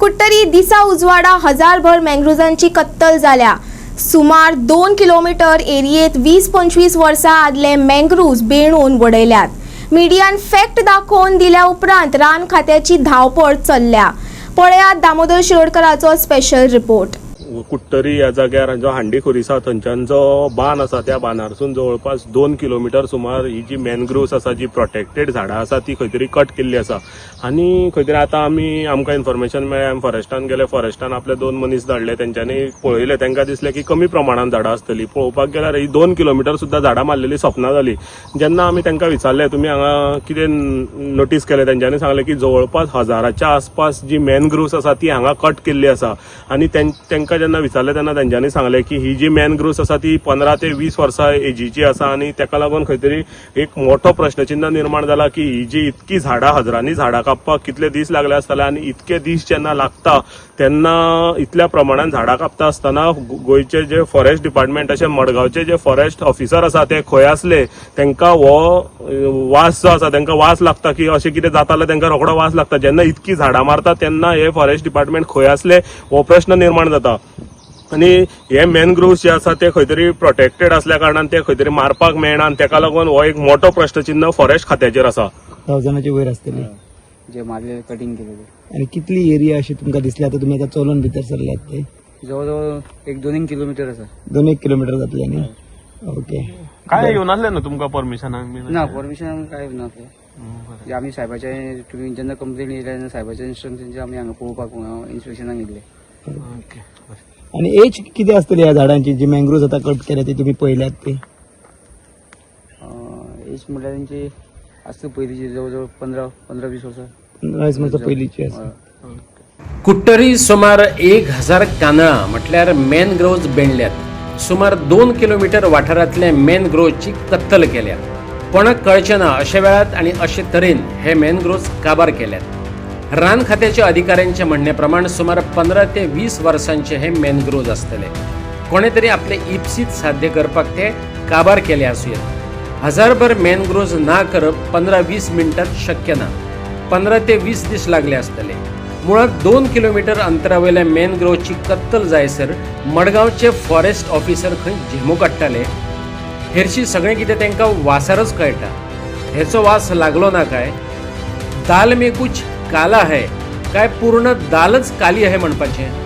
कुट्टरी दिसा उजवाडा हजारभर मँग्रोजांची कत्तल जाल्या। सुमार 2 किलोमीटर एरियेत 20-25 वर्सां आदले मँग्रोव्ज बेणून वडयल्यात। मीडियान फॅक्ट दाखोवन दिल्या उपरांत रान खात्याची धांवपळ चल्ल्या। पळयात दामोदर शिरोडकराचो स्पेशल रिपोर्ट। कुट्टरी ह्या जाग्यार जो हांडीखोरी आसा थंयच्यान जो बान आसा त्या बानारसून जवळपास 2 किलोमीटर सुमार ही जी मॅनग्रोव्स आसा जी प्रोटेक्टेड झाडां आसा ती खंय तरी कट केल्ली आसा आनी खंय तरी आतां आमकां इन्फॉर्मेशन मेळ्ळें, आमी फॉरेस्टान गेले, फॉरेस्टान आपले 2 मनीस धाडले, तेंच्यांनी पळयलें, तांकां दिसलें की कमी प्रमाणात झाडां आसतलीं। पळोवपाक गेल्यार ही 2 किलोमीटर सुद्दां झाडां मारलेली सपना जाली। जेन्ना आमी तांकां विचारलें तुमी हांगा कितें नोटीस केलें, तेंच्यांनी सांगलें की जवळपास 1000च्या आसपास जी मॅनग्रोव्स आसा ती हांगा कट केल्ली आसा आनी तांकां जेन्ना विचारलें तेन्ना तेंच्यांनी सांगलें की ही जी मॅनग्रोव्स आसा ती 15 ते 20 वर्सां एजीची आसा आनी ताका लागून खंय तरी एक मोठो प्रश्नचिन्ह निर्माण जाला की ही जी इतकी झाडां हजारांनी झाडां कापपाक कितले दीस लागले आसतले आनी इतके दीस जेन्ना लागता तेन्ना इतल्या प्रमाणान झाडां कापता आसतना गोंयचे जे फॉरेस्ट डिपार्टमेंट अशे मडगांवचे जे फॉरेस्ट ऑफिसर आसा ते खंय आसले, तांकां हो वास जो आसा तांकां वास लागता की अशें कितें जाता जाल्यार तांकां रोखडो वास लागता। जेन्ना इतकी झाडां मारता तेन्ना हे फॉरेस्ट डिपार्टमेंट खंय आसले हो प्रश्न निर्माण जाता आनी हे मॅनग्रोव्स जे आसा ते खंय तरी प्रोटेक्टेड असल्या कारणान ते खंय तरी मारपाक मेळना आनी ताका लागून हो एक मोठो प्रश्नचिन्ह फॉरेस्ट खात्याचेर आसा। 1000चे वयर आसतली जे मारलेले कटिंग केलेले। आणि कितली एरिया अशी तुमकां दिसली आता तुम्ही आता चलून भितर सरल्यात ते? जवळजवळ 1-2 किलोमीटर आसा। 2-1 किलोमीटर जातले न्ही? ओके। काय येवन आसले न्हू तुमकां परमिशन? ना परमिशन काय ना ते आमी साहेबाच्या तुमी जेन्ना कंप्लेन येयल्या तेन्ना साहेबाच्या इन्स्ट्रक्शनचे आमी हांगा पळोवपाक इन्स्पेक्शनाक गेल्ले। आणि एज किती असतली या झाडांची जी मँग्रोव्ज आता कट केल्या ती तुम्ही पळयल्यात ते? एज म्हटल्यार तेंची आसता पयलींची जवळजवळ 15-20 वर्सां। 15 वर्सां पयलींची आसा। कुट्टरी सुमार 1000 कांदळां म्हटल्यार मॅनग्रोव्ज बेंडल्यात। सुमार 2 किलोमीटर वाठारांतले मॅनग्रोव्जची कत्तल केल्या। कोणाक कळचें ना अशे वेळात आनी अशे तरेन हे मॅनग्रोव्ज काबार केल्यात। रान खात्याच्या अधिकाऱ्यांचे म्हणणे प्रमाण सुमार 15 ते 20 वर्सांचे हे मॅनग्रोव्ज आसतले। कोणे तरी आपले इप्सीत साध्य करपाक ते काबार केले आसुयात। हजारभर मॅनग्रोव्ज ना करप 15-20 मिनटात शक्य ना, 15 ते 20 दीस लागले आसतले। मुळात 2 किलोमीटर अंतरावयल्या मॅनग्रोव्जची कत्तल जायसर मडगांवचे फॉरेस्ट ऑफिसर खंय झेमो काडटाले। हेरशी सगळें कितें तांकां वासारच कळटा। हेचो वास लागलो ना काय? दाल में कुछ काला है काय पूर्ण दालच काली आहे म्हणपाचें?